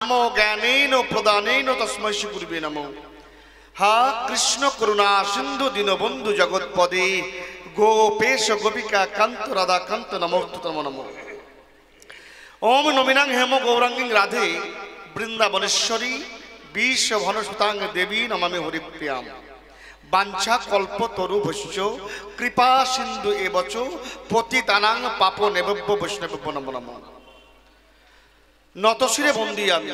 नमो ज्ञानेन प्रदानेन तस्मै श्री गुरुवे नमो। हा कृष्ण करुणा सिंधु दीनबंधु जगत्पदे गोपेश गोपिका कांत राधा कांत नमोस्तुते नमो। ओम नमिनां हेम गौरांगी राधे वृंदावनेश्वरी विश्व भनसुतांग देवी नमामि हरिप्रियाम। बांछा कल्पतरु भस्य कृपा सिंधु एवच पतितानां पापनेभ्यो वैष्णवेभ्यो नमो नमः। नतशिरे बंदी आमि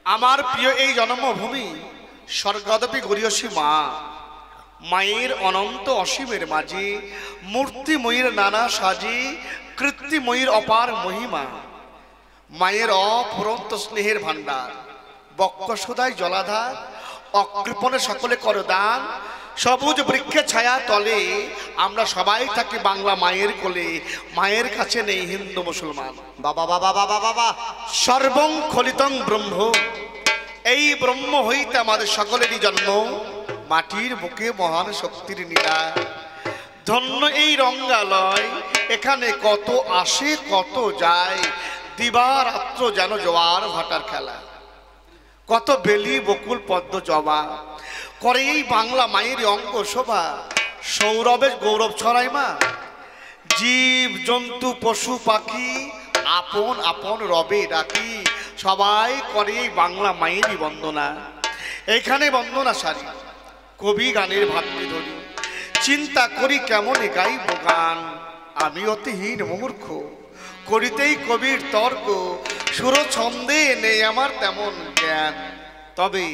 आमार प्रिय এই জন্মভূমি স্বর্গদপি গরিয়সী মা মায়ের অনন্ত অসীমের মাঝে মূর্তিময়ীর নানা সাজে কৃত্রিময়ীর অপার মহিমা মায়ের অফুরন্ত স্নেহের ভান্ডার বক্ষসুধায় জলাধার অকৃপণে সকলে করে দান সবুজ বৃক্ষের ছায়া তলে আমরা সবাই থাকি বাংলা মায়ের কোলে মায়ের কাছে নেই হিন্দু মুসলমান। বাবা বাবা বাবা বাবা সর্বং খলিতং ব্রহ্ম এই ব্রহ্ম হইতে আমাদের সকলেরই জন্ম মাটির বুকে মহান শক্তির নীলা ধন্য এই রঙ্গালয় এখানে কত আসে কত যায় দিবারাত্র যেন জোয়ার ভাটার খেলা কত বেলি বকুল পদ্ম জবা করে এই বাংলা মায়ের অঙ্গ শোভা সৌরভের গৌরব ছড়ায় মা জীব জন্তু পশু পাখি আপন আপন রবে ডাকি সবাই করে এই বাংলা মায়েরই বন্দনা এখানে বন্দনা সারি কবি গানের ভাবটি ধরি চিন্তা করি কেমন গাইব গান আমি অতিহীন মূর্খ করিতেই কবির তর্ক সুর ছন্দে নেই আমার তেমন জ্ঞান তবে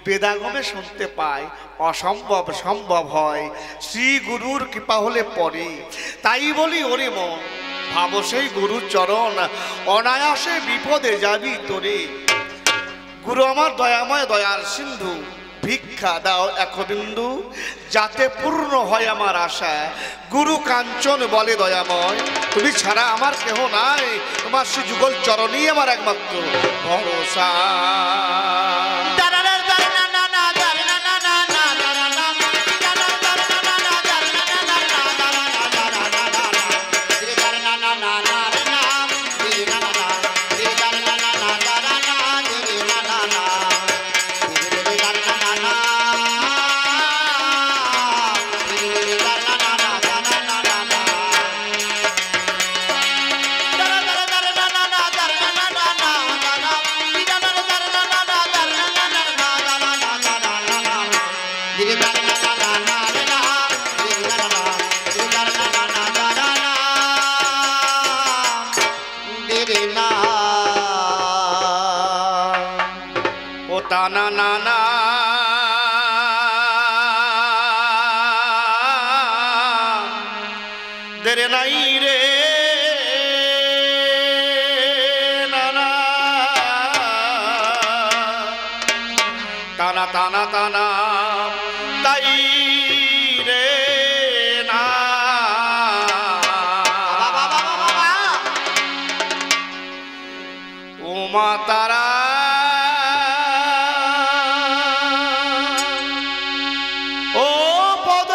বেদাগমে শুনতে পাই অসম্ভব সম্ভব হয় শ্রী গুরুর কৃপা হলে পরে তাই বলি ওরে মন ভাব সেই গুরুর চরণ অনায়াসে বিপদে যাবি তোরে গুরু আমার দয়াময় দয়ার সিন্ধু ভিক্ষা দাও এক বিন্দু যাতে পূর্ণ হয় আমার আশা গুরু কাঞ্চন বলে দয়াময় তুমি ছাড়া আমার কেহ নাই তোমার শ্রী যুগল চরণই আমার একমাত্র ভরসা। ताना ताना ताई रे ना उमा तारा ओ पद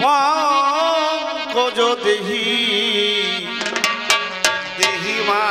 पंकज देही देही मा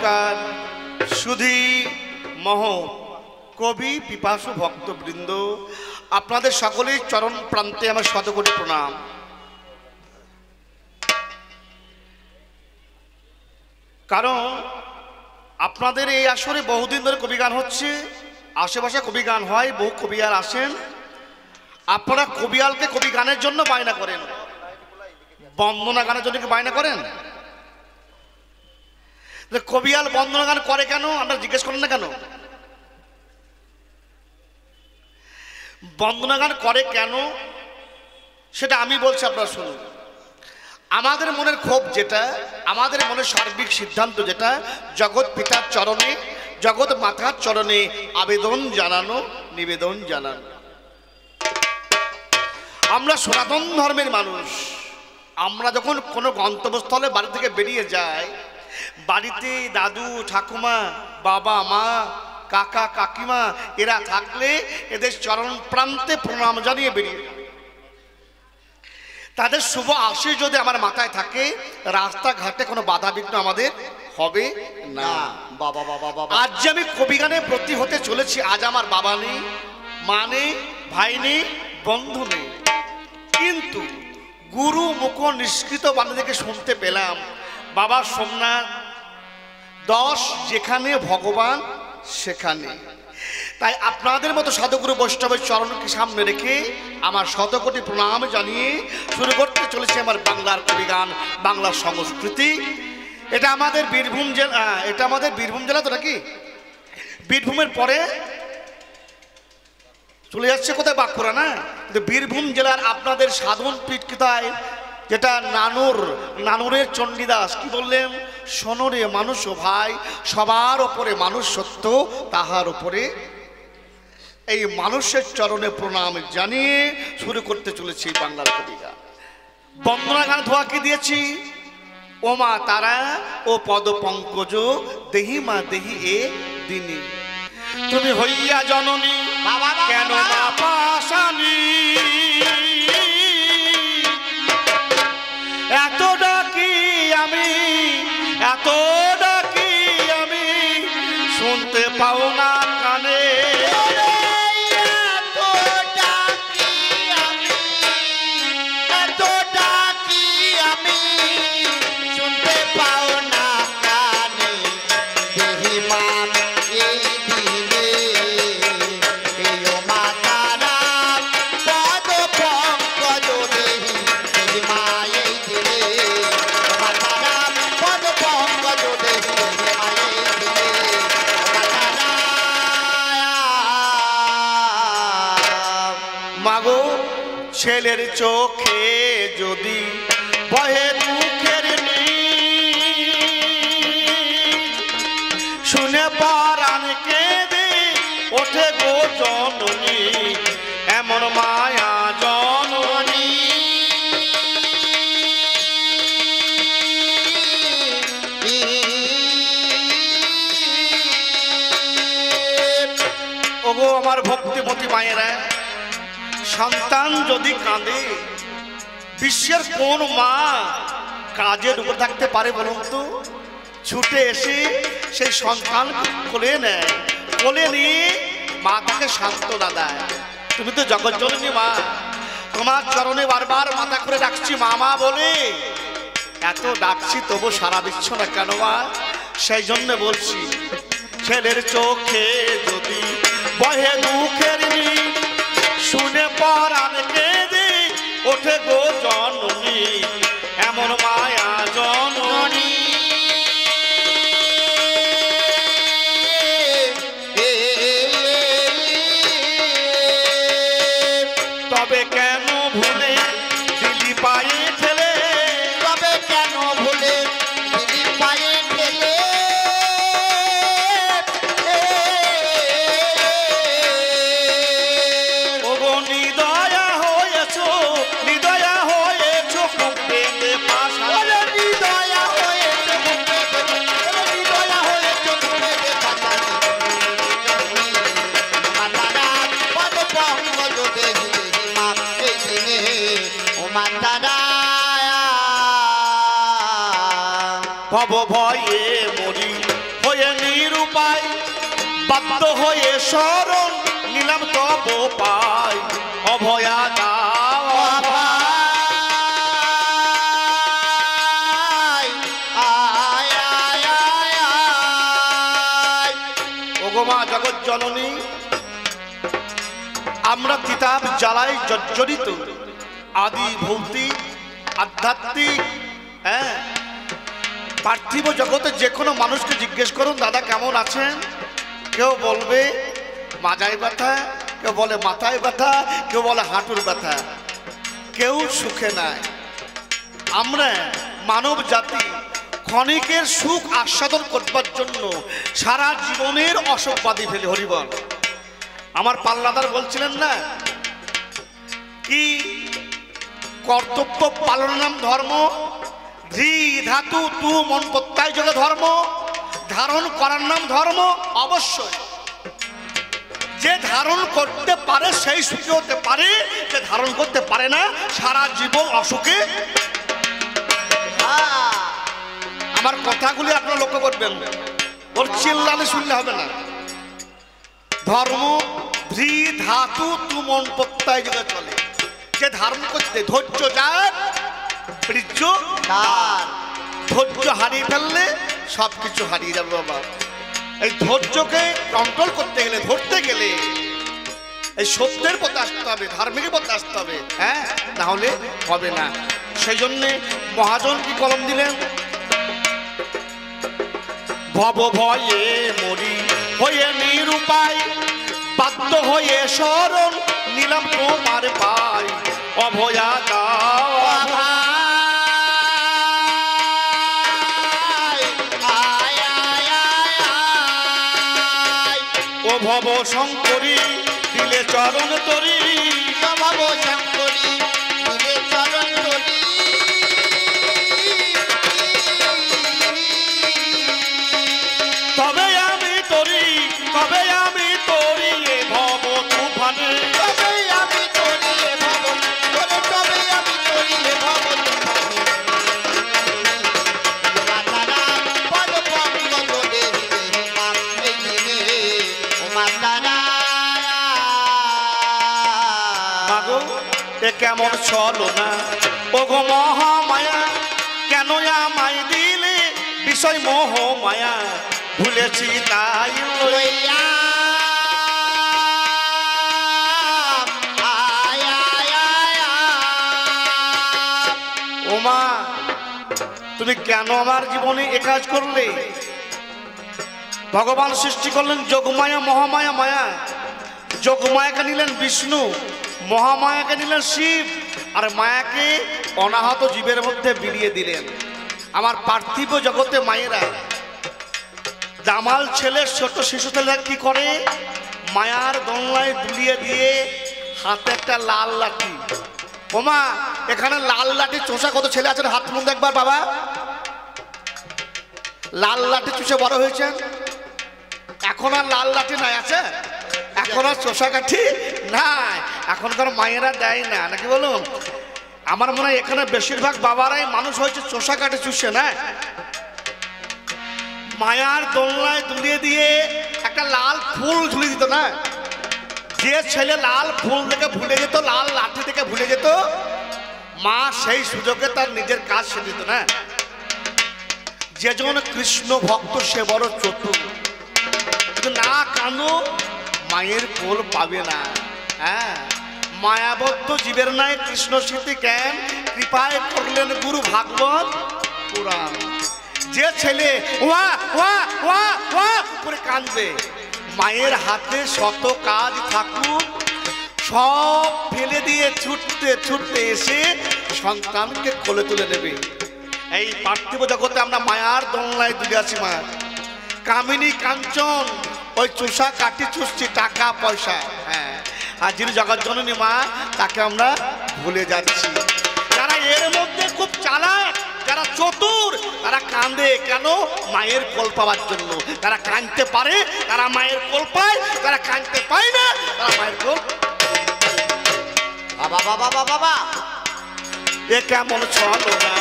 নমস্কার। সুধী মহ কবি পিপাসু ভক্তবৃন্দ, আপনাদের সকলের চরণ প্রান্তে আমার শতকোটি প্রণাম। কারণ আপনাদের এই আসরে বহুদিন ধরে কবিগান হচ্ছে, আশেপাশে কবিগান হয়, বহু কবিয়াল আসেন। আপনারা কবিয়ালকে কবি গানের জন্য বায়না করেন, বন্দনা গানের জন্য কি বায়না করেন? কবিয়াল বন্দনা গান করে কেন আপনারা জিজ্ঞেস করেন না কেন? বন্দনা গান করে কেন সেটা আমি বলছি, আপনারা শুনুন। আমাদের মনের ক্ষোভ যেটা, আমাদের মনের সার্বিক সিদ্ধান্ত যেটা, জগৎ পিতার চরণে, জগৎ মাতার চরণে আবেদন জানানো, নিবেদন জানানো। আমরা সনাতন ধর্মের মানুষ। আমরা যখন কোনো গন্তব্যস্থলে বাড়ি থেকে বেরিয়ে যাই, বাড়িতে দাদু ঠাকুমা, বাবা মা, কাকা কাকিমা এরা থাকলে এদের চরণ প্রান্তে প্রণাম জানিয়ে বেরিয়ে, তাদের শুভ আশীষ যদি আমার মাথায় থাকে, রাস্তাঘাটে কোনো বাধা বিঘ্ন আমাদের হবে না। বাবা বাবা বাবা, আজ যে আমি কবিগানে ব্রতী হতে চলেছি, আজ আমার বাবা নেই, মা নেই, ভাই নেই, বন্ধু নেই, কিন্তু গুরু মুখ নিষ্কৃত বাণী থেকে শুনতে পেলাম, বাবা সোমনাথ 10 যেখানে ভগবান সেখানে। তাই আপনাদের মতো সাধুগুরু বৈষ্ণবের চরণকে সামনে রেখে আমার শতকোটি প্রণাম জানিয়ে শুরু করতে চলেছে আমার বাংলার কবিগান, বাংলার সংস্কৃতি। এটা আমাদের বীরভূম জেলা, এটা আমাদের বীরভূম জেলা তো নাকি? বীরভূমের পরে চলে যাচ্ছে কোথায়? বাঁকুড়া না? কিন্তু বীরভূম জেলার আপনাদের সাধন পীঠ কোথায়? যেটা নানুরের চণ্ডীদাস কি বললেন? সোনরে মানুষ ও ভাই, সবার ওপরে মানুষ সত্য, তাহার ওপরে। এই মানুষের চরণে প্রণাম জানিয়ে শুরু করতে চলেছি বাংলার কবিগান। বন্দনা গান ধোয়াকে দিয়েছি, ও মা তারা ও পদ পঙ্কজ, দেহি মা দেহি এ দিনী, তুমি হইয়া জননী কেন মা পাশানি, এত ডাকি আমি, এত ডাকি আমি, শুনতে পাও না কানে, এত ডাকি আমি, এত ডাকি আমি, শুনতে পাও না কানে, দেহি মা এই দিনে, এই ও মা তারা পদ পঙ্কজ, দেহি দেহি মা এই দিনে, ও মা তারা পদ পঙ্কজ, দেহি দেহি মা এই দিনে, ও মা তারা। মাগো ছেলের চোখে যদি বহে দুঃখের নীর, শুনে পরাণ কেঁদে ওঠে গো জননী, এমন মায়া জননী, ওগো আমার ভক্তিমতী মায়েরা, সন্তান যদি কাঁদে, বিশ্বের কোন মা কাজের উপর থাকতে পারে বলুন তো? ছুটে এসে সেই সন্তান কোলে নেয়, কোলে নিয়ে মা তাকে সান্ত্বনা দেয়। তুমি তো জগজ্জননী মা, তোমার চরণে বারবার মাথা করে ডাকছি মা মা বলে, এত ডাকছি তবু সারা দিচ্ছ না কেন মা? সেই জন্য বলছি, ছেলের চোখে যদি বহে দুঃখের নীর, শুনে পরাণ কেঁদে ওঠে গো জননী, এমন মায়া জননী। তবে কেন ভুলে দিদি পায়ে ঠেলে, তবে কেন ভুলে দিদি পায়ে ঠেলে, ওগো নিদয়া হয়েছো, নিদয়া হয়েছো প্রেমে পাশা, নিদয়া হয়েছো, নিদয়া হয়েছো প্রেমে পাশা, মাতারা পদ পঙ্কজ, দেহি দেহি মা এই দিনে, ও মাতারা ভব ভয়ে মরি হয়ে নিরুপায় বাধ্য হয়ে শরণ নিলাম তব পাই অভয়া দাও ওগো মা জগৎ জননী, আমরা তিতাব জ্বালায় জর্জরিত আদি ভৌতিক আধ্যাত্মিক পার্থিব জগতে যে কোনো মানুষকে জিজ্ঞেস করুন দাদা কেমন আছেন, কেউ বলবে মাজায় ব্যথা, কেউ বলে মাথায় ব্যথা, কেউ বলে হাঁটুর ব্যথা, কেউ সুখে নাই। আমরা মানব জাতি ক্ষণিকের সুখ আস্বাদন করবার জন্য সারা জীবনের অসুখ বাঁধি ফেলি। হরিবল। আমার পাল্লাদার বলছিলেন না কি কর্তব্য পালনের নাম ধর্ম, ধী ধাতু তু মন প্রত্যয় যোগে ধর্ম, ধারণ করার নাম ধর্ম। অবশ্যই যে ধারণ করতে পারে সেই সুখী হতে পারে, যে ধারণ করতে পারে না সারা জীবন অসুখে। আমার কথাগুলি আপনারা লক্ষ্য করবেন, ওর চিল্লালে শুনলে হবে না। ধর্ম ধী ধাতু তু মন প্রত্যয় যোগে চলে। যে ধারণ করতে ধৈর্য যার বীর্য তার, ধৈর্য হারিয়ে ফেললে সবকিছু হারিয়ে যাবে বাবা। এই ধৈর্যকে কন্ট্রোল করতে গেলে, ধরতে গেলে এই সত্যের পথে আসতে হবে, ধার্মিকের পথে আসতে হবে, হ্যাঁ, না হলে হবে না। সেই জন্যে মহাজন কি কলম দিলেন, ভব ভয়ে মরি হয়ে নিরুপায় বাধ্য হয়ে শরণ নিলাম তোমার পাই অভয়া দাও ও ভব শঙ্করী দিলে চরণ তরি, ভব শঙ্করী দিলে চরণ তরি। তবে আমি তরি, তবে আমি তরি এ ভব তুফানে, তবে আমি তরি এ ভব, তবে আমি তরি এ ভব তুফানে। মাতারা পদ পঙ্কজ দেহি মা এই দিনে ও মাতারা। মাগো এ কেমন চলো না ওগো মহামায়া, কেন আমায় দিলে বিষয় মোহ মায়া, ভুলেছি তাই লইয়া। ও মা তুমি কেন আমার জীবনে এ কাজ করলে? ভগবান সৃষ্টি করলেন যোগমায়া মহামায়া মায়া। যোগমায়াকে নিলেন বিষ্ণু, মহামায়াকে নিলেন শিব, আর মায়াকে অনাহত জীবের মধ্যে বিলিয়ে দিলেন। আমার পার্থিব জগতে মায়েরা দামাল ছেলে ছোট শিশু ছেলেরা কি করে, মায়ার দোলনায় দুলিয়ে দিয়ে হাতে একটা লাল লাঠি। ওমা এখানে লাল লাঠি চোষা কত ছেলে আছেন, হাত মুখ দেখবার বাবা। লাল লাঠি চুষে বড় হয়েছেন, এখন আর লাল লাঠি নাই, আছে এখন আর চোষা কাঠি নাই, এখনকার মায়েরা দেয় না, নাকি বলুন? আমার মনে হয় এখানে বেশিরভাগ বাবারাই মানুষ হয়েছে চোষা কাঠে চুষে না। মায়ার দোলনায় দুলিয়ে দিয়ে একটা লাল ফুল ঝুলিয়ে দিত না, যে ছেলে লাল ফুল থেকে ভুলে যেত, লাল লাঠি থেকে ভুলে যেত, মা সেই সুযোগে তার নিজের কাজ সে দিত না। যেজন কৃষ্ণ ভক্ত সে বড় চতুর, কিন্তু না কানো মায়ের কোল পাবে না। হ্যাঁ, মায়াবদ্ধ জীবের নাই কৃষ্ণ স্মৃতি জ্ঞান, কৃপায় করলেন গুরু ভাগবত পুরাণ। যে ছেলে ওয়া ওয়া ওয়া ওয়া করে কাঁদবে, মায়ের হাতে শত কাজ থাকুক, সব ফেলে দিয়ে ছুটতে ছুটতে এসে সন্তানকে কোলে তুলে নেবে। এই পার্থিব জগতে আমরা মায়ার দোলনায় দুলে আছি। মা কামিনী কাঞ্চন ওই চুষা কাটি চুষছি টাকা পয়সা, হ্যাঁ, আর যিনি জগৎ জননী মা তাকে আমরা ভুলে যাচ্ছি। যারা এর মধ্যে খুব চালাক, যারা চতুর, তারা কাঁদে কেন? মায়ের কোল পাওয়ার জন্য। তারা কাঁদতে পারে, তারা মায়ের কোল পায়, তারা কাঁদতে পায় না, তারা মায়ের কোল। বাবা বাবা বাবা বাবা এ কেমন চলো না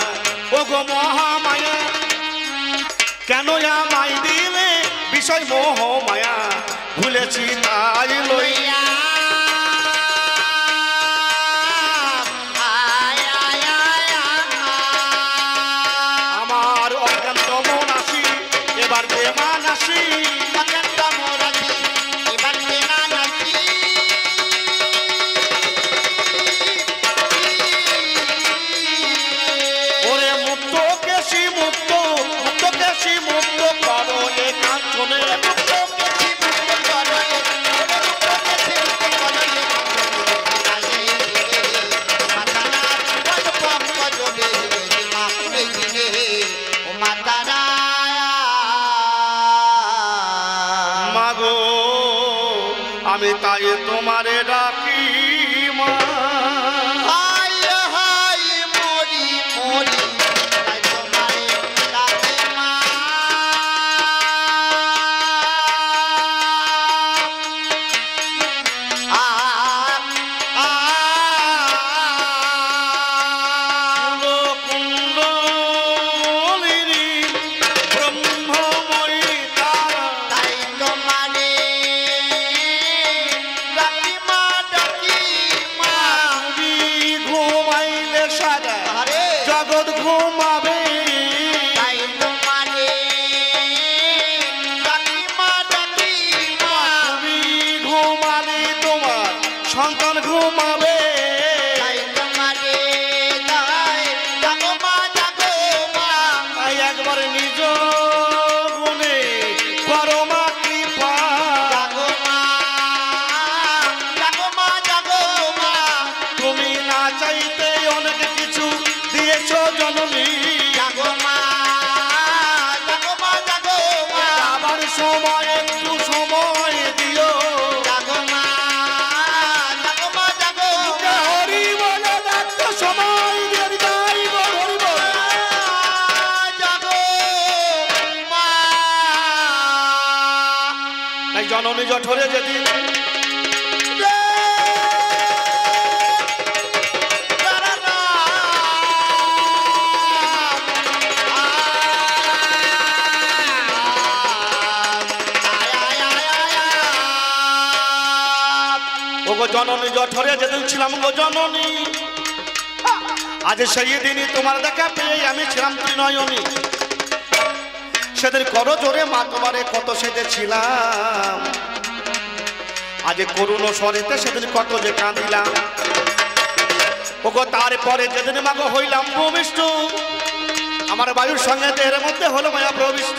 ও গো মহামায়া, কেন আমায় দিলে বিষয় মোহ মায়া ভুলেছি তাই লইয়া আমার অজ্ঞান্ত মন আসি এবার বেমান আসি ওরে মুক্ত কেশি মুক্ত মুক্ত কেশি মুক্ত করো এ কাঞ্চনে মাগো আমি তাই তোমারে ডাকি মা সন্তান ঘুমাবে একবার নিজ গুণে করো মা কৃপা তুমি না চাইতে অনেক কিছু দিয়েছ জননী আবার সময় একটু সময় দিও জননী জঠরে যেদিন ওগো জননী জঠরে যেদিন ছিলাম গো জননী আজ সেই দিনই তোমার দেখা পেয়ে আমি ছিলাম ত্রিনয়নী সেদিন করো জোরে মা তোমারে কত সেজেছিলাম আজ করুণ স্বরেতে সেদিন কত যে কাঁদিলাম ওগো তারপরে যেদিন মাগো হইলাম ভূমিষ্ঠ আমার বায়ুর সঙ্গে দেহের মধ্যে হলো মায়া প্রবিষ্ট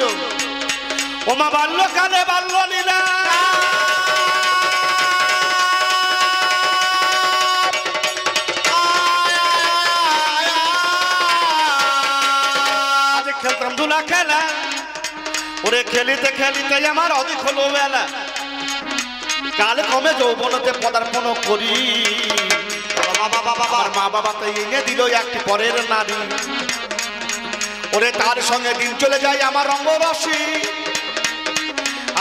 ও মা বাল্যকালে বাল্য লীলা আজ খেলতাম ধুলা খেলা ওরে খেলিতে খেলিতে আমার অধিক হলো বেলা কালে কমে যৌবনতে পদার্পণ করি আমার মা বাবা তো এনে দিল একটি পরের নারী ওরে তার সঙ্গে দিন চলে যায় আমার রঙ্গরসী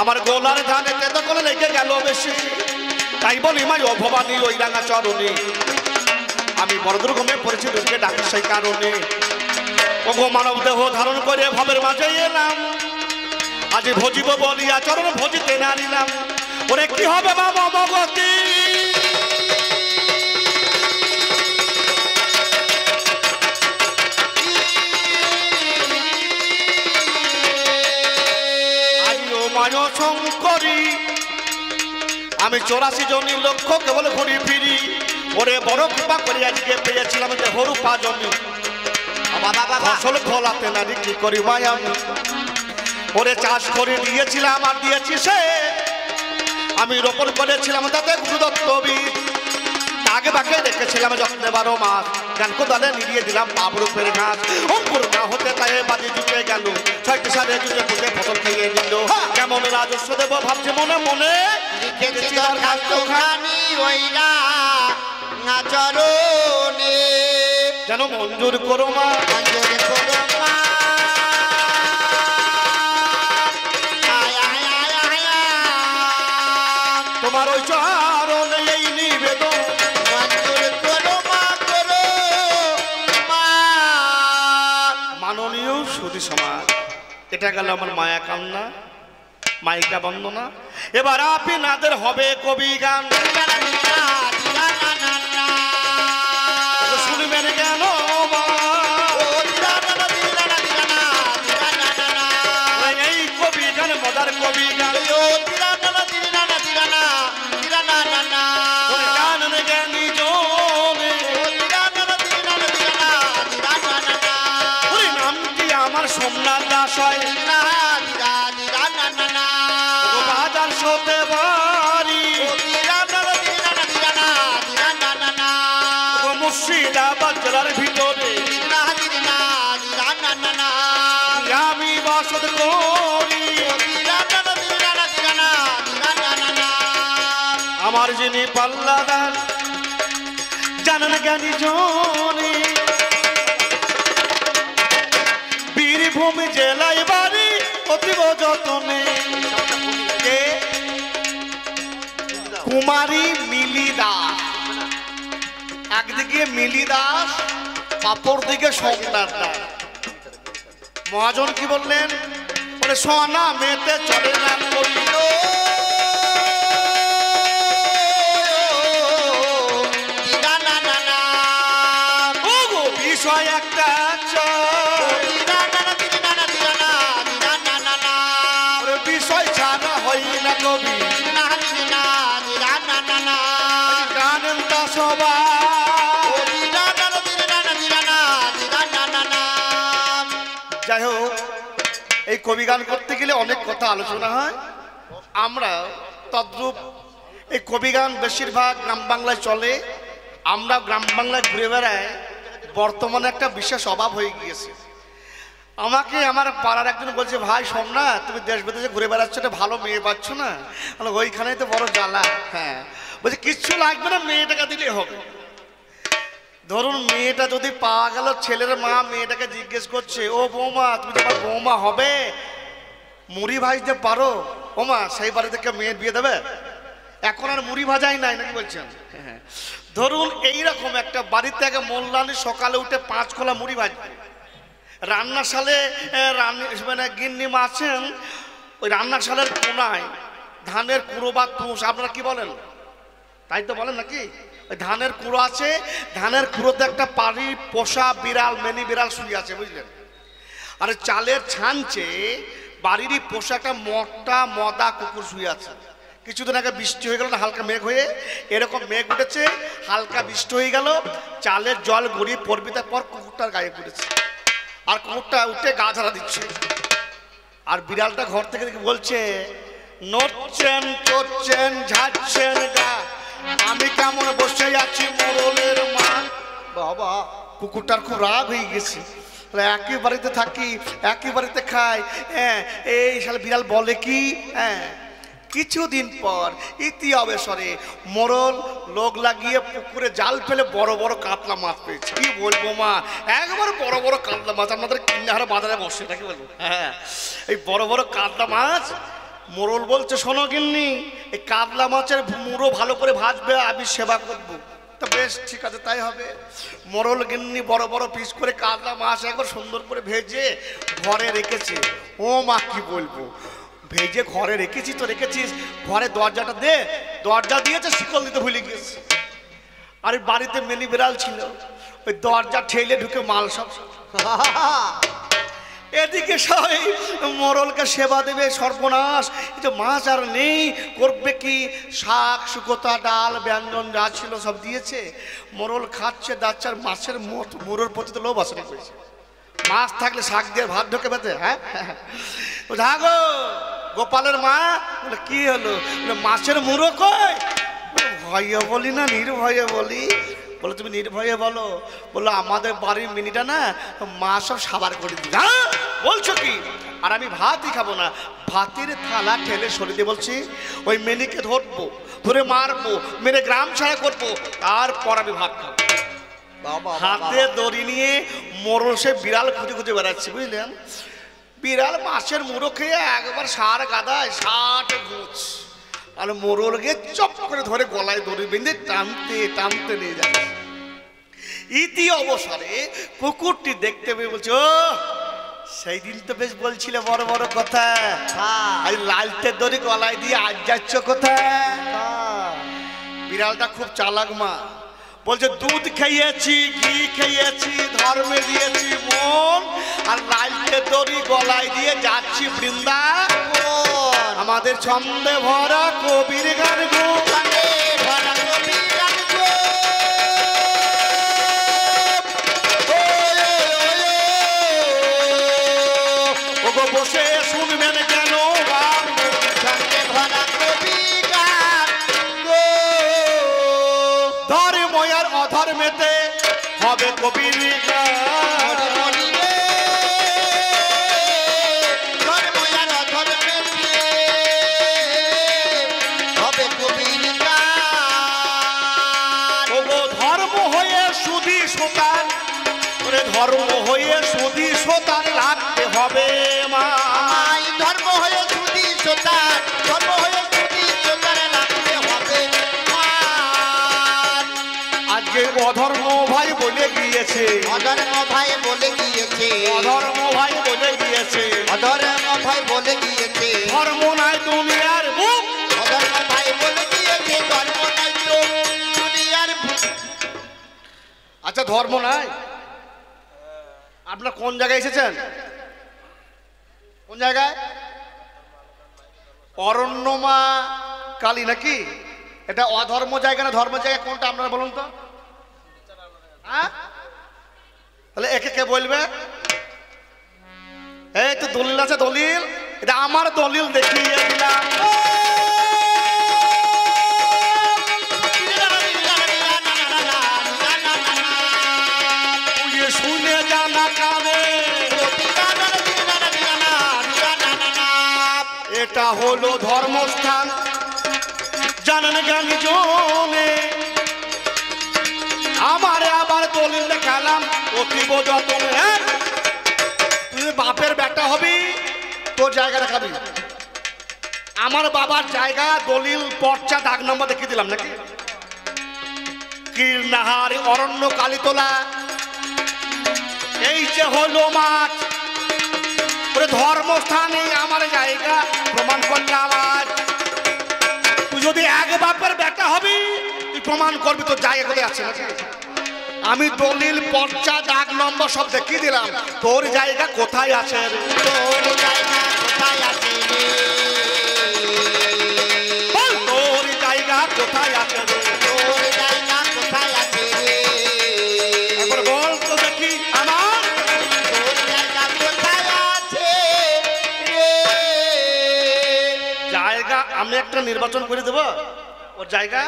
আমার গোলার ধানে তেতো করে লেগে গেল বেশি তাই বলি মাই ও ভবানী ওই রাঙা চরণে আমি বড় দুর্গমে পড়েছি দুর্গে ডাকি সেই কারণে ও গো মানব দেহ ধারণ করে ভবের মাঝে এলাম আজ ভজিব বলিয়া চরণ ভজিতে নারিলাম ওরে কি হবে বাবা মগতি আজও মায় শঙ্করী আমি 84 জনী লক্ষ কেবল ঘুরি ফিরি ওরে বড় কৃপা করে আজকে পেয়েছিলাম যে হরুপা জমি ফসল ফলাতে নারী কি করি মায় আমি ওরে চাষ করে দিয়েছিলাম আর দিয়েছি সে আমি রোপণ করেছিলাম তাতে গুরুদত্ত বীজ আগে বাকে রেখেছিলাম যত্নে 12 মাস গান কোদালে নিয়ে দিলাম পাবরূপের ঘাস অঙ্কুর না হতে তাই বাজি জুটে গেল 6টি সালে জুটে ফুটে ফসল খেয়ে নিল কেমন রাজস্ব দেব ভাবছে মনে মনে লিখেছি দরখাস্ত খানি ওইরা নাচরণে যেন মঞ্জুর করো মা মঞ্জুর করো মা তোমার ওই চরণে এই নিবেদন মঞ্জুর করো মা করো মা মাননীয় সুধী সমাজ এটা গেল আমার মায়া কান্না মাইকা বন্দনা। এবার আপনাদের হবে কবি গান, শুনবেন কেন এই কবি গান, মজার কবি গান। নামটি আমার সোমনাথ দাস হয়, বাজার সতে বাড়ি মুর্শিদাবাদ জেলার ভিতরে আমি বসত করি। আমার যিনি পাল্লাদার জানেন জ্ঞানী জনে, বীরভূম জেলায় বাড়ি অতীব যতনে। কুমারী মিলি দাস, একদিকে মিলি দাস, অপর দিকে সোমনাথ দাস। মহাজন কি বললেন? বলে সোনা মেতে চলে না করিল, বিষয় একটা বিষয় ছাড়া হই না কবি গানেন তা সবাই। যাই হোক, এই কবি গান করতে গেলে অনেক কথা আলোচনা হয়। আমরা তদ্রূপ এই কবি গান বেশিরভাগ গ্রাম বাংলায় চলে, আমরা গ্রাম বাংলায় ঘুরে বেড়াই। বর্তমানে একটা বিশেষ অভাব হয়ে গিয়েছে। আমাকে আমার পাড়ার একজন বলছে, ভাই সোমনাথ তুমি দেশ বিদেশে ঘুরে বেড়াচ্ছ, এটা ভালো মেয়ে পাচ্ছ না? ওইখানেই তো বড় জ্বালা। হ্যাঁ, বলছে কিচ্ছু লাগবে না, মেয়েটাকে দিলে হবে। ধরুন মেয়েটা যদি পাওয়া গেল, ছেলের মা মেয়েটাকে জিজ্ঞেস করছে, ও বৌমা তুমি তো আমার বৌমা হবে, মুড়ি ভাজতে পারো? ও মা, সেই বাড়ি থেকে মেয়ের বিয়ে দেবে? এখন আর মুড়ি ভাজাই নাই নাকি বলছেন? হ্যাঁ, ধরুন এইরকম একটা বাড়িতে আগে মোল্লানি সকালে উঠে 5 খোলা মুড়ি ভাজবে, রান্নাশালে মানে গিন্নি মা আছেন, ওই রান্নাশালের কোনায় ধানের কুড়ো বা তুষ, আপনারা কি বলেন? তাই তো বলেন নাকি? ওই ধানের কুড়ো আছে, ধানের কুড়োতে একটা পাড়ি পোষা বিড়াল, মেনি বিড়াল শুয়ে আছে, বুঝলেন? আর চালের ছাঞ্চে বাড়িরই পোষা একটা মদা কুকুর শুয়ে আছে। কিছুদিন আগে বৃষ্টি হয়ে গেল না, হালকা মেঘ হয়ে, এরকম মেঘ উঠেছে, হালকা বৃষ্টি হয়ে গেল, চালের জল গড়িয়ে পড়বি, তারপর কুকুরটার গায়ে পড়েছে, আর কুকুরটা উঠে গা ঝাড়া দিচ্ছে। আর বিড়ালটা ঘর থেকে বলছে, নড়ছেন চড়ছেন ঝাড়ছেন গা, আমি কেমন বসে আছি মোড়লের মা। বাবা, কুকুরটার খুব রাগ হয়ে গেছে, একই বাড়িতে থাকি, একই বাড়িতে খাই, হ্যাঁ এই শালা বিড়াল বলে কি? হ্যাঁ, কিছুদিন পর ইতি অবসরে মোড়ল লোক লাগিয়ে পুকুরে জাল ফেলে বড় বড় কাতলা মাছ পেয়েছে। কি বলবো মা, একবার বড় বড় কাতলা মাছ, আমাদের কিন্নাহারা বাজারে বসে নাকি বলবো। হ্যাঁ, এই বড় বড় কাতলা মাছ। মোড়ল বলছে, শোনো গিন্নি, এই কাতলা মাছের মুড়ো ভালো করে ভাজবে, আমি সেবা করবো। তো বেশ, ঠিক আছে, তাই হবে। মোড়ল গিন্নি বড় বড় পিস করে কাতলা মাছ একবার সুন্দর করে ভেজে ঘরে রেখেছে। ও মা, কি বলবো, ভেজে ঘরে রেখেছি তো রেখেছিস, ঘরে দরজাটা দে, দরজা দিয়েছে, শিকল দিতে ভুলে গিয়েছে। আর বাড়িতে মেনি বিড়াল ছিল, ওই দরজা ঠেলে ঢুকে মাল সব। এদিকে সবাই মোড়লকে সেবা দেবে, সর্বনাশ, এই যে মাছ আর নেই, করবে কি? শাক শুকোতা ডাল ব্যঞ্জন যা ছিল সব দিয়েছে, মোড়ল খাচ্ছে দাচ্ছে, আর মাছের মুড়োর প্রতি তো লোভ আসে। মাছ থাকলে শাক দিয়ে ভাত ঢোকে বেঁধে। হ্যাঁ, গো গোপালের মা, বলে কি হলো? মাছের মুড়ো কই? ভয়ে বলি না নির্ভয়ে বলি? বলে তুমি নির্ভয়ে বলো। বললো আমাদের বাড়ির মিনিটা না মা সব সাবার করে দিল। হ্যাঁ, বলছো কি? আর আমি ভাতই খাবো না, ভাতের থালা ঠেলে সরে দিয়ে বলছি, ওই মেনিকে ধরবো, ধরে মারবো, মেরে গ্রাম ছাড়া করবো, তারপর আমি ভাত খাবো। হাতে দড়ি নিয়ে মোড়ল সে বিড়াল খুঁজে খুঁজে বেড়াচ্ছে, বুঝলেন? বিড়াল মাছের মুড়ো খেয়ে একবার সার গাদায় 60 ঘুষ, আর মোড়ল গিয়ে চপ করে ধরে গলায় দড়ি বেঁধে টানতে টানতে নিয়ে যাচ্ছে। ইতি অবসরে কুকুরটি দেখতে পেয়ে বলছে, ও সেই দিন তো বেশ বলছিলে বড় বড় কথা, আজ লালতে দড়ি গলায় দিয়ে আজ যাচ্ছ কোথায়? বিড়ালটা খুব চালাক মা, বলছে দুধ খাইয়েছি, ঘি খাইয়েছি, ধর্মে দিয়েছি মন, আর লালতে দড়ি গলায় দিয়ে যাচ্ছি বৃন্দাবন। আমাদের ছন্দে ভরা কবির গান গো, ভরা কবির গান গো। ওগো বসে শুনবেন কেন গান, ছন্দে ভরা কবির গান গো। ধর্ময় আর অধর্মেতে হবে কবির গান। মরি রে, ধর্ম আর অধর্মেতে হবে কবির গান। ওগো ধর্ম হয়ে সুধি সোতার, ওরে ধর্ম হয়ে সুধি সোতার লাগতে হবে মা। আমায় ধর্ম হয়ে সুধি সোতার, ধর্ম হয়ে সুধি সোতার লাগতে হবে মান। আজকে অধর্ম ভাই বলে গিয়েছে, অধর্ম ভাই বলে গিয়েছে, অধর্ম ভাই বলে গিয়েছে, অধর্ম ভাই বলে গিয়েছে, ধর্ম নাই দুনিয়ার বুক। অধর্ম ভাই বলে গিয়েছে, ধর্ম নাই তো দুনিয়ার বুক। আচ্ছা ধর্ম নাই, আপনার কোন জায়গায় এসেছেন? কোন জায়গায়? অরণ্যমা কালী নাকি? এটা অধর্ম জায়গা না ধর্ম জায়গা কোনটা আপনারা বলুন তো? হ্যাঁ, তাহলে একে কে বলবে? এই তো দলিল আছে, দলিল, এটা আমার দলিল দেখিয়ে দিলাম। শুনে জানা কানে, এটা হলো ধর্মস্থান, জানেন জ্ঞানী জনে। আমারে আবার দলিল দেখালাম অতীব যতনে। তুই বাপের বেটা হবি, তোর জায়গা দেখাবি। আমার বাবার জায়গা দলিল পর্চা দাগ নম্বর দেখিয়ে দিলাম নাকি? কীর্ণাহারি অরণ্য কালীতলা, এই যে হলো মাঠ, ধর্মস্থানে আমার জায়গা প্রমাণ করলাম আজ। তুই যদি এক বাপের বেটা হবি, তুই প্রমাণ করবি তোর জায়গা কোথায় আছে। আমি দলিল পর্চা দাগ নম্বর সব দেখিয়ে দিলাম, তোর জায়গা কোথায় আছে রে? তোর জায়গা কোথায় আছে রে? বল, তোর জায়গা কোথায় আছে রে? তোর জায়গা কোথায় আছে রে? একবার বল তো দেখি আমার তোর জায়গা কোথায় আছে রে? জায়গা আমি একটা নির্বাচন করে দেব। ওর জায়গা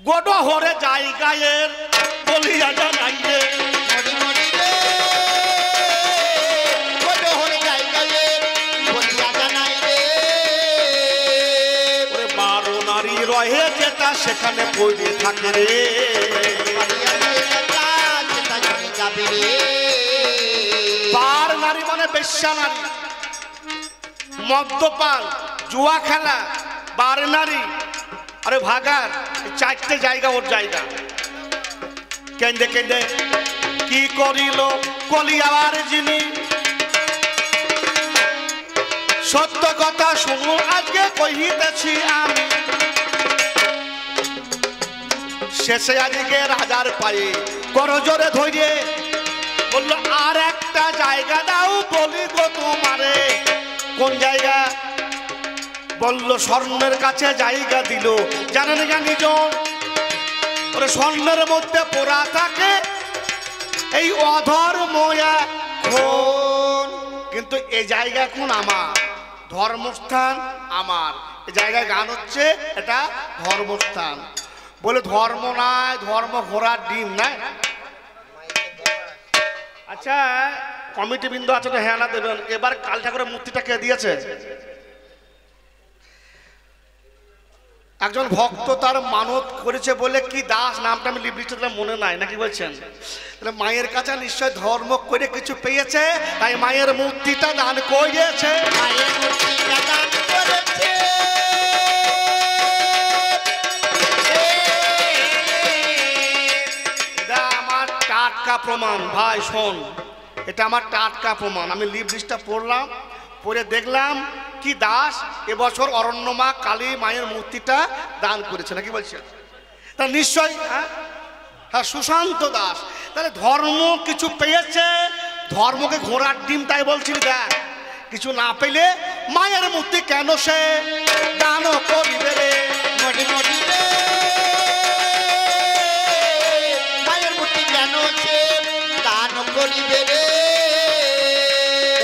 গডহরে জায়গায়ের বলিয়া জানাই রে। মরি মরি রে, গডহর জায়গায় বলিয়া জানাই রে। ওরে 12 নারী রহে যেটা সেখানে পড়ে থাকে রে। বলিয়া যেটা যেটা চলে যাবে রে। 12 নারী মানে বেশ্যা নারী, মদ্যপান, জুয়া খেলা, 12 নারী। আরে ভাগার, 4টে জায়গা ওর জায়গা। কেন্দে কেন্দে কি করিল কলিয়ার যিনি, সত্য কথা শুনুন আজকে কহিতেছি আমি। শেষে আজকে রাজার পায়ে করজোরে ধরে বললো আর একটা জায়গা দাও বলি গো তোমারে। কোন জায়গা? বলল স্বর্ণের কাছে জায়গা দিল। জানেন জানি জন, ওরে স্বর্ণের মধ্যে পোড়া থাকে এই অধর্ময়া খুন। কিন্তু এই জায়গা কোন আমার, ধর্মস্থান আমার। এই জায়গায় গান হচ্ছে, এটা ধর্মস্থান। বলে ধর্ম নাই, ধর্ম ঘোড়ার ডিম নাই। আচ্ছা কমিটি বিন্দু আছে তো হ্যাঁ না দেবেন। এবার কাল ঠাকুরের মূর্তিটা কে দিয়েছে? একজন ভক্ত তার মানত করেছে বলে কি দাস নামটা আমি লিখতে মনে নাই, নাকি বলছেন? তাহলে মায়ের কাছে নিশ্চয় ধর্ম করে কিছু পেয়েছে, তাই মায়ের মূর্তিটা দান করেছে। মায়ের মূর্তিটা দান করেছে। এটা আমার টাটকা প্রমাণ। ভাই শোন, এটা আমার টাটকা প্রমাণ। আমি লিস্টটা পড়লাম, পড়ে দেখলাম কি দাস এবছর অরণ্যমা কালী মায়ের মূর্তিটা দান করেছে নাকি বলছে, তা নিশ্চয়ই হ্যাঁ হ্যাঁ সুশান্ত দাস তাহলে ধর্ম কিছু পেয়েছে, ধর্মকে ঘোড়ার ডিম তাই বলছিল। দেখ কিছু না পেলে মায়ের মূর্তি কেন সে দান করিবে রে, মরি মরি রে, মায়ের মূর্তি কেন সে দান করিবে রে।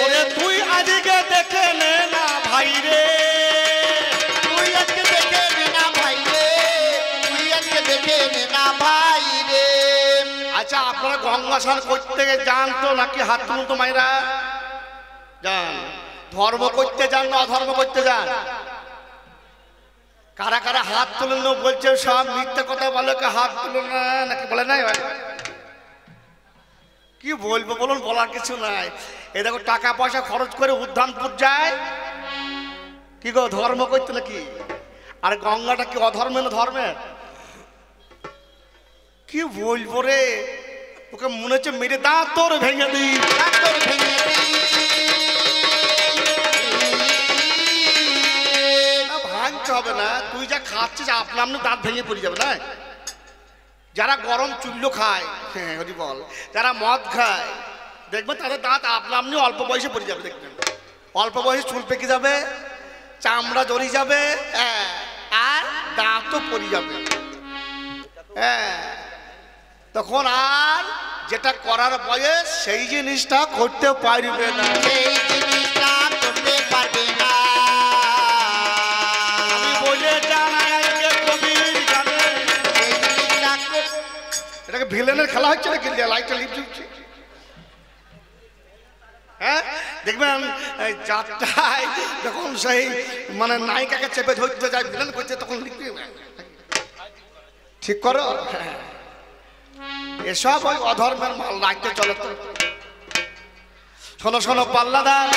ওরে তুই আজকে দেখে নে না ভাই রে, তুই আজকে দেখে নে না ভাই রে, তুই আজকে দেখে নে না ভাই রে। আচ্ছা আপনারা গঙ্গা স্নান করতে যান তো নাকি? হাত তুলুন তো মায়েরা, যান। ধর্ম করতে যান না অধর্ম করতে যান? কারা কারা হাত তুলেন বলছে সব মিথ্যে কথা বলে, হাত তুলো না নাকি বলে নাই? কি বলবো বলুন, বলার কিছু নাই। এ দেখো টাকা পয়সা খরচ করে উদ্যানপুর যায়, কি গো ধর্ম করতে নাকি? আর গঙ্গাটা কি অধর্মে না ধর্মের? কি বলবো রে, ওকে মনে হচ্ছে মেরে দাঁত তোর ভেঙে দিই, তোর ভেঙে দিই। না ভাঙতে হবে না, তুই যা খাচ্ছিস আপনা আপনি দাঁত ভেঙে পড়ে যাবে না। যারা গরম চুল্লো খায়, হ্যাঁ হরি বল, যারা মদ খায় দেখবেন তাদের দাঁত আপনা আপনি অল্প বয়সে পড়ে যাবে। দেখবেন অল্প বয়সে চুল পেকে যাবে, চামড়া জড়িয়ে যাবে, হ্যাঁ আর দাঁতও পড়ে যাবে। হ্যাঁ তখন আর যেটা করার বয়স সেই জিনিসটা করতে পারবে না, সেই জিনিসটা করতে পারবে না। আমি বলে জানাই কবির জানে। সেই জিনিসটা এটাকে ভিলেনের খেলা হচ্ছে নাকি? লাইটটা লিপ ঝুঁকছে, হ্যাঁ দেখবেন যাত্রায় যখন সেই মানে নায়িকাকে চেপে ধরতে যায় ভিলেন করছে তখন লিখবে, ঠিক করো। এসব ওই অধর্মের মাল রাখতে চলে তো। শোনো শোনো পাল্লাদার,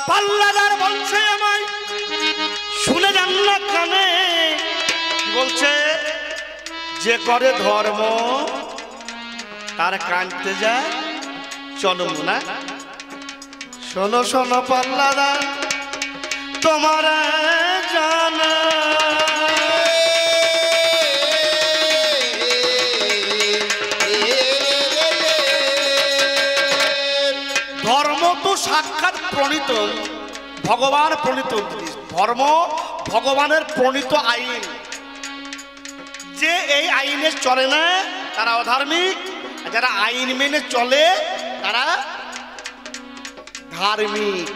পাল্লাদার বলছে আমায় শুনে যান না কানে, বলছে যে করে ধর্ম তার কাঁদতে যায় চলো না। শোনো শোনো পাল্লাদার তোমার জানা, ধর্ম তো সাক্ষাৎ প্রণীত, ভগবান প্রণীত জিনিস। ধর্ম ভগবানের প্রণীত আইন, যে এই আইনে চলে না তারা অধার্মিক, যারা আইন মেনে চলে তারা ধার্মিক।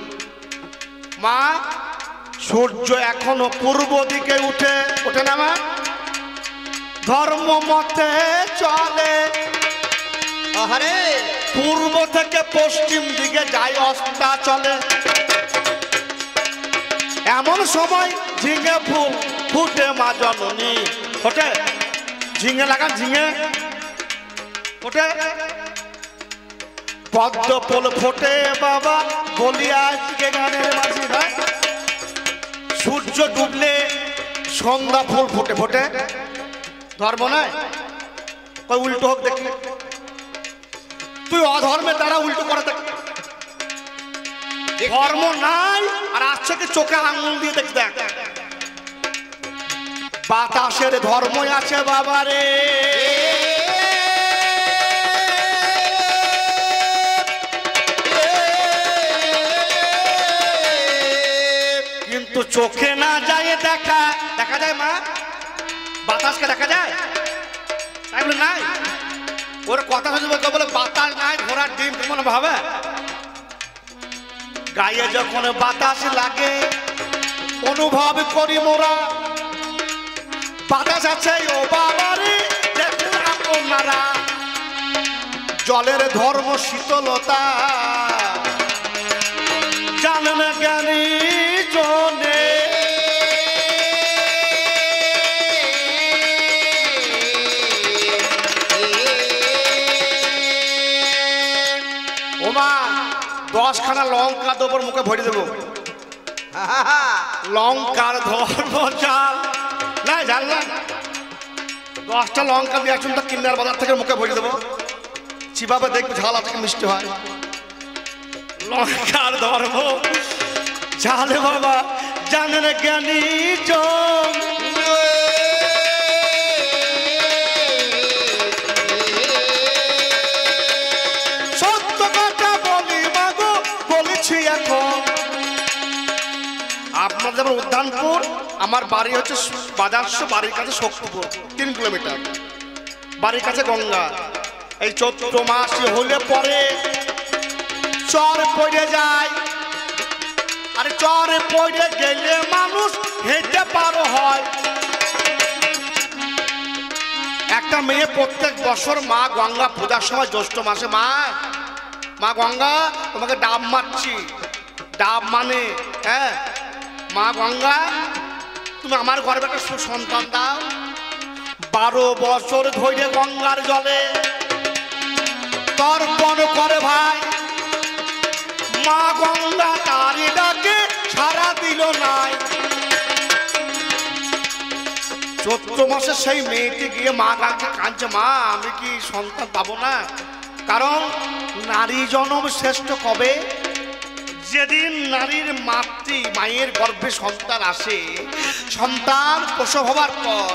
মা সূর্য এখনো পূর্ব দিকে ওঠে না মা, ধর্ম মতে চলে, আহারে পূর্ব থেকে পশ্চিম দিকে যায় অস্তাচলে। এমন সময় ঝিঙে ফুল ফুটে মা জননী, ফোটে ঝিঙে লাগান, ঝিঙে ফোটে, পদ্ম ফুল ফোটে বাবা বলি আজকে গানের মাঝি ভাই। সূর্য ডুবলে সন্ধ্যা ফুল ফোটে, ফোটে ধর্ম নয়, কই উল্টো হোক দেখি। তুই অধর্মে তারা উল্টো করে দেখ, ধর্ম নাই আর আসছে কি চোখে আঙুল দিয়ে দেখ। দেখ বাতাসের ধর্ম আছে বাবা রে, কিন্তু চোখে না যায় দেখা। দেখা যায় মা, বাতাসকে দেখা যায় তাই বলে নাই? ওর কথা শুনতে বলে বাতাস নাই ঘোড়ার ডিম, কেমন ভাবে? গায়ে যখন বাতাস লাগে অনুভব করি মোরা, বাতাস আছে ও বাবারে দেখুন আপনারা, জলের ধর্ম শীতলতা জানেন জ্ঞানী জনে। ওমা 10খানা লঙ্কা দেবো মুখে ভরে দেবো লঙ্কার ধর্ম জাল না জাল না 10টা লঙ্কা দিয়ে আসুন তো কিন্নার বাজার থেকে মুখে ভরে দেবো চিবাবে দেখবে ঝাল আছে মিষ্টি হয় লঙ্কার ধর্ম জালে বাবা জানেন জ্ঞানী জন সত্য কথা বলি মাগো বলেছি এখন আপনার যেমন উদ্যানপুর আমার বাড়ি হচ্ছে বাজারশো বাড়ির কাছে শক্তিপুর 3 কিলোমিটার বাড়ির কাছে গঙ্গা এই চৈত্র মাস হলে পরে চর পড়ে যায় আর চরে পড়ে গেলে মানুষ হেঁটে পারো হয় একটা মেয়ে প্রত্যেক বছর মা গঙ্গা পূজার সময় জ্যৈষ্ঠ মাসে মা গঙ্গা তোমাকে ডাব মারছি ডাব মানে হ্যাঁ মা গঙ্গা তুমি আমার ঘরে একটা সুসন্তান দাও 12 বছর ধরে গঙ্গার জলে তর্পণ করে ভাই মা গঙ্গা তারি ডাকে সারা দিল নাই চৈত্র মাসে সেই মেয়েটি গিয়ে মা গাকে কাঁদছে মা আমি কি সন্তান পাবো না কারণ নারী জন্ম শ্রেষ্ঠ কবে যেদিন নারীর মায়ের গর্ভে সন্তান আসে সন্তান প্রসব হবার পর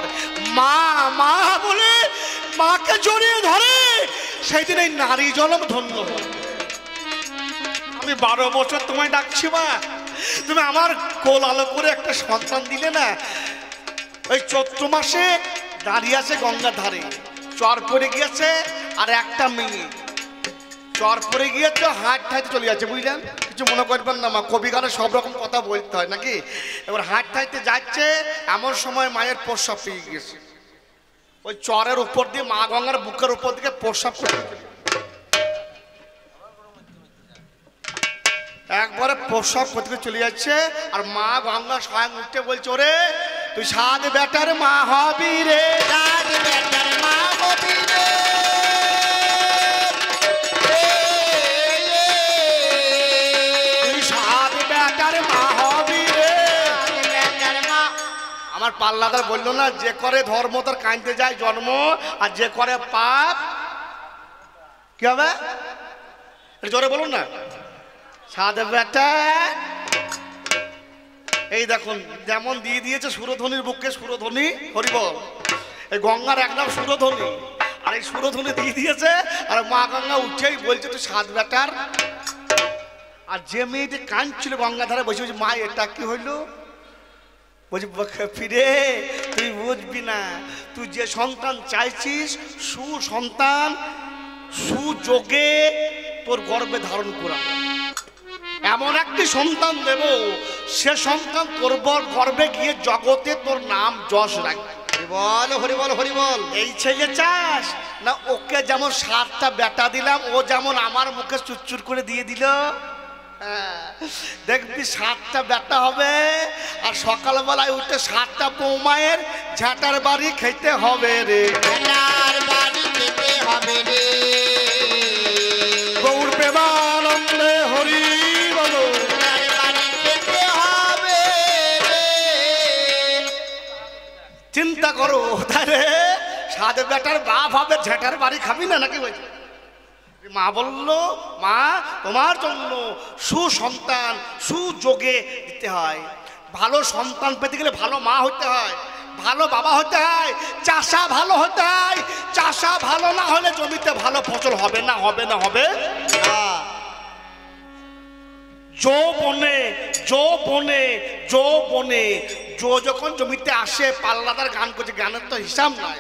মা মা বলে মাকে জড়িয়ে ধরে সেই দিন এই নারী জন্ম ধন্য হয় আমি 12 বছর তোমায় ডাকছি মা তুমি আমার কোল আলো করে একটা সন্তান দিলে না ওই চৈত্র মাসে দাঁড়িয়ে আছে গঙ্গার ধারে চর পড়ে গিয়েছে আর একটা মেয়ে চর পড়ে গিয়েছে হাট ঠাইতে চলে যাচ্ছে বুঝলেন কিছু মনে করবেন না মা কবি গানে সব রকম কথা বলতে হয় নাকি এবার হাট ঠাইতে যাচ্ছে এমন সময় মায়ের প্রস্রাব পেয়ে গিয়েছে ওই চরের উপর দিয়ে মা গঙ্গার বুকের উপর দিকে প্রস্রাব করে একবারে প্রসব করতে চলে যাচ্ছে আর মা গঙ্গা স্বয়ং উঠে বলছে ওরে তুই 7 বেটার মা হবি রে 7 বেটার মা হবি রে তুই 7 বেটার মা হবি রে বেটার মা আমার পাল্লাদার বললো না যে করে ধর্ম তার কাঁদতে যায় জন্ম আর যে করে পাপ কি হবে জোরে বলুন না 7 বেটা এই দেখুন যেমন দিয়ে দিয়েছে সুরধ্বনির বুকে সুরধ্বনি হরিবল এই গঙ্গার এক নাম সুরধ্বনি আর এই সুরধ্বনি দিয়ে দিয়েছে আর মা গঙ্গা উঠেই বলছে তুই 7 বেটার আর যে মেয়েটি কাঁদছিল গঙ্গা ধারে বসে বলছে মা এটা কি হইলো বলছি ফিরে তুই বুঝবি না তুই যে সন্তান চাইছিস সুসন্তান সুযোগে তোর গর্ভে ধারণ করা এমন একটি সন্তান দেব সে সন্তান তোর গর্ভে গিয়ে জগতে তোর নাম যশ রাখবে হরিবল হরিবল হরিবল এই ছেলে চাস না ওকে যেমন 7টা বেটা দিলাম ও যেমন আমার মুখে চুরচুর করে দিয়ে দিল দেখবি 7টা বেটা হবে আর সকালবেলায় উঠে 7টা বৌমায়ের ঝাঁটার বাড়ি খেতে হবে রে ঝাঁটার বাড়ি খেতে হবে রে গৌর প্রেমানন্দে হরি বলো ঝাঁটার বাড়ি খেতে হবে রে চিন্তা করো তাহলে 7 বেটার বাপ হবে ঝাঁটার বাড়ি খাবি না নাকি বলছে মা বললো মা তোমার জন্য সুসন্তান সুযোগে দিতে হয় ভালো সন্তান পেতে গেলে ভালো মা হতে হয় ভালো বাবা হতে হয় চাষা ভালো হতে হয় চাষা ভালো না হলে জমিতে ভালো ফসল হবে না হবে না হবে যৌবনে যখন জমিতে আসে পাল্লাদার গান করছে গানের তো হিসাব নাই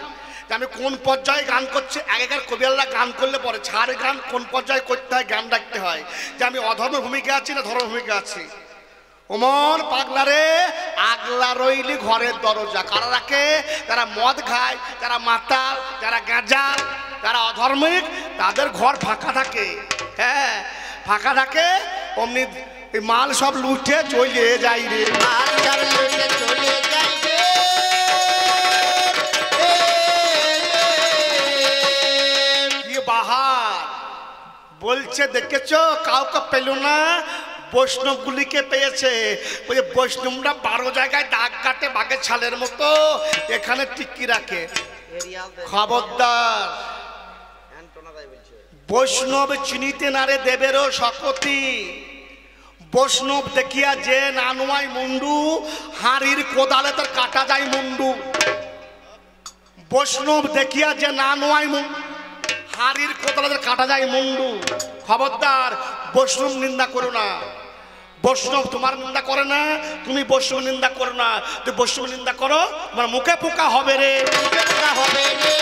আমি কোন পর্যায়ে গান করছি আগেকার কবিরা গান করলে পরে ছাড় গান কোন পর্যায়ে করতে হয় গান রাখতে হয় যে আমি অধর্ম ভূমিকা আছি না ধর্ম ভূমিকা আছি ওমর পাগলারে আগলা রইলি ঘরের দরজা কারা রাখে যারা মদ খায় যারা মাতাল যারা গাঁজা যারা অধর্মিক তাদের ঘর ফাঁকা থাকে হ্যাঁ ফাঁকা থাকে অমনি মাল সব লুটে চলে যাই রে মাল সব লুটে চলে যাই রে বলছে দেখেছো কাউকে পেল না, বৈষ্ণবগুলিকে পেয়েছে। ওই যে বৈষ্ণবরা 12 জায়গায় দাগ কাটে বাঘের ছালের মতো, এখানে টিকি রাখে। খবরদার, বৈষ্ণব চিনিতে নারে দেবেরও শকতি। বৈষ্ণব দেখিয়া যে নানুয়াই মুন্ডু, হাড়ির কোদালে তার কাটা যায় মুন্ডু। বৈষ্ণব দেখিয়া যে নানুয়াই হাড়ির কোদালে তার কাটা যায় মুন্ডু। খবরদার, বৈষ্ণব নিন্দা করো না। বৈষ্ণব তোমার নিন্দা করে না, তুমি বৈষ্ণব নিন্দা করো না। তুই বৈষ্ণব নিন্দা করো, তোমার মুখে পোকা হবে রে, মুখে পোকা হবে রে।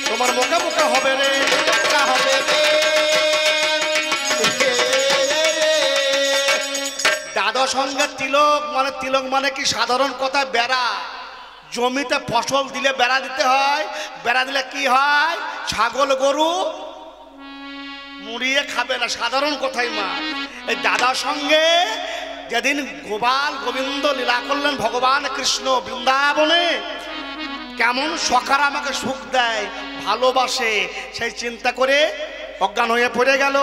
তোমার মুখে পোকা হবে রে, পোকা হবে রে। দাদা সঙ্গে তিলক মানে, তিলক মানে কি সাধারণ কথা, বেড়া। জমিতে ফসল দিলে বেড়া দিতে হয়, বেড়া দিলে কি হয়, ছাগল গরু মুড়িয়ে খাবে না, সাধারণ কথাই মা। এই দাদার সঙ্গে যেদিন গোপাল গোবিন্দ লীলা করলেন ভগবান কৃষ্ণ বৃন্দাবনে, কেমন সখারা আমাকে সুখ দেয়, ভালোবাসে, সেই চিন্তা করে অজ্ঞান হয়ে পড়ে গেল।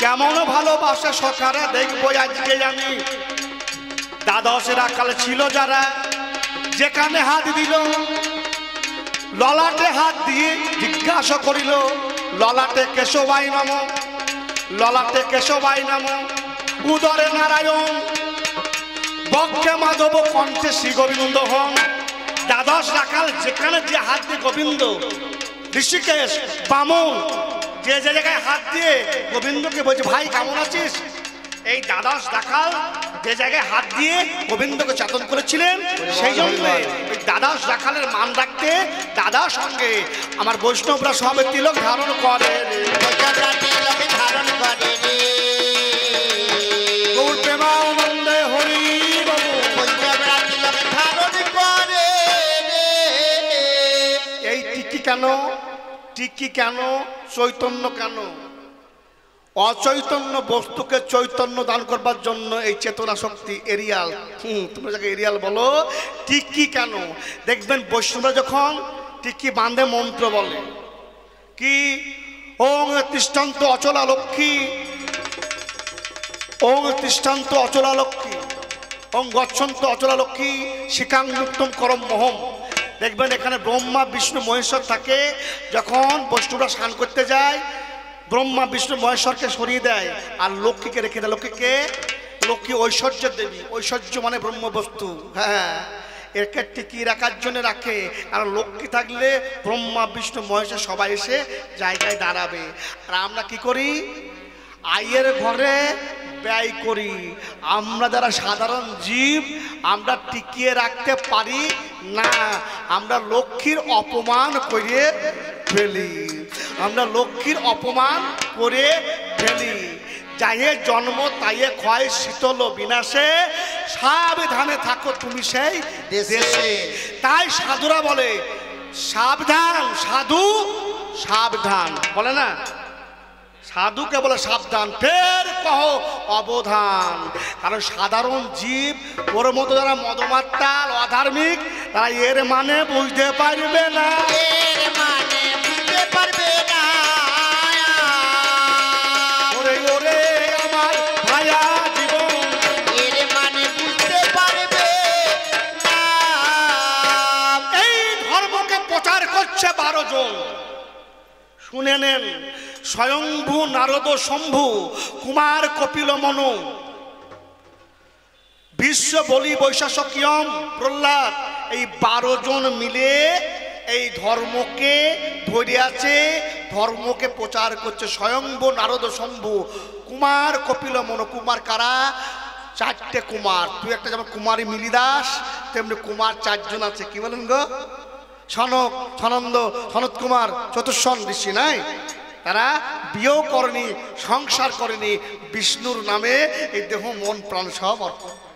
কেমন ভালোবাসে সখারা দেখবো আজকে আমি। দ্বাদশের আকালে ছিল যারা, যেখানে হাত দিল ললাটে হাত দিয়ে জিজ্ঞাসা করিল, ললাটে কেশবাই নাম, ললাটে কেশবাই নাম, উদরে নারায়ণ, বক্ষে মাধব, কণ্ঠে শ্রী গোবিন্দ হন। দ্বাদশ রাখাল যেখানে যে হাত দিয়ে গোবিন্দ, ঋষিকেশ, বামন, যে যে জায়গায় হাত দিয়ে গোবিন্দকে বলছে ভাই কেমন আছিস, এই দ্বাদশ রাখাল যে জায়গায় হাত দিয়ে গোবিন্দকে চেতন করেছিলেন, সেই জন্য ওই দ্বাদশ রাখালের মান রাখতে দাদার সঙ্গে আমার বৈষ্ণবরা সব তিলক ধারণ করে, ধারণ করে। গৌর প্রেমানন্দে হরি বাবু, বৈষ্ণবরা তিলক ধারণ করে। এই টিকি কেন, টিকি কেন, চৈতন্য কেন? অচৈতন্য বস্তুকে চৈতন্য দান করবার জন্য এই চেতনা শক্তি এরিয়াল। তোমরা যাকে এরিয়াল বলো। টিকি কেন? দেখবেন বৈষ্ণবরা যখন টিকি বাঁধে মন্ত্র বলে কি, ওং তিষ্ঠান্ত অচলা লক্ষ্মী, ওং তিষ্ঠান্ত অচলা লক্ষ্মী, ওং গচ্ছন্ত অচলা লক্ষ্মী, শিকাং মুক্তম করম মহম। দেখবেন এখানে ব্রহ্মা বিষ্ণু মহেশ্বর থাকে। যখন বৈষ্ণবরা স্নান করতে যায়, ব্রহ্মা বিষ্ণু মহেশ্বরকে সরিয়ে দেয় আর লক্ষ্মীকে রেখে দেয়। লক্ষ্মীকে, লক্ষ্মী ঐশ্বর্যের দেবী, ঐশ্বর্য মানে ব্রহ্মবস্তু। হ্যাঁ, একে টিকিয়ে রাখার জন্য রাখে, কারণ লক্ষ্মী থাকলে ব্রহ্মা বিষ্ণু মহেশ্বর সবাই এসে জায়গায় দাঁড়াবে। আর আমরা কি করি, আয়ের ঘরে ব্যয় করি। আমরা যারা সাধারণ জীব, আমরা টিকিয়ে রাখতে পারি না। আমরা লক্ষ্মীর অপমান করে ফেলি, আমরা লক্ষ্মীর অপমান করে ফেলি। যাহে জন্ম তাইয়ে ক্ষয় শীতল বিনাশে, সাবধানে থাকো তুমি সেই দেশে। তাই সাধুরা বলে সাবধান, সাধু সাবধান বলে না, সাধুকে বলে সাবধান, ফের কহো অবধান। কারণ সাধারণ জীব, ওর মতো যারা মদমাত্তাল অধার্মিক, তারা এর মানে বুঝতে পারবে না, এর মানে বুঝতে পারবে না। ওরে ওরে আমার ভায়া জীবন, এর মানে বুঝতে পারবে না। এই ধর্মকে প্রচার করছে 12 জন, শুনে নেন। স্বয়ংভূ নারদ শম্ভু কুমার কপিল মনু, বিশ্ব বলি বৈশাখিয়ম প্রহ্লাদ, এই 12 জন মিলে এই ধর্মকে ধরে আছে, ধর্মকে প্রচার করছে। স্বয়ংভূ নারদ শম্ভু কুমার কপিল মনু। কুমার কারা? 4টে কুমার। তুই একটা যেমন কুমারী মিলিদাস, তেমনি কুমার 4 জন আছে। কি বলেন গো? সনক, সনন্দ, সনত কুমার, চতুর্শন ঋষি নাই? তারা বিয়েও করেনি, সংসার করেনি, বিষ্ণুর নামে এই দেহ মন প্রাণ সব অর্পণ করে।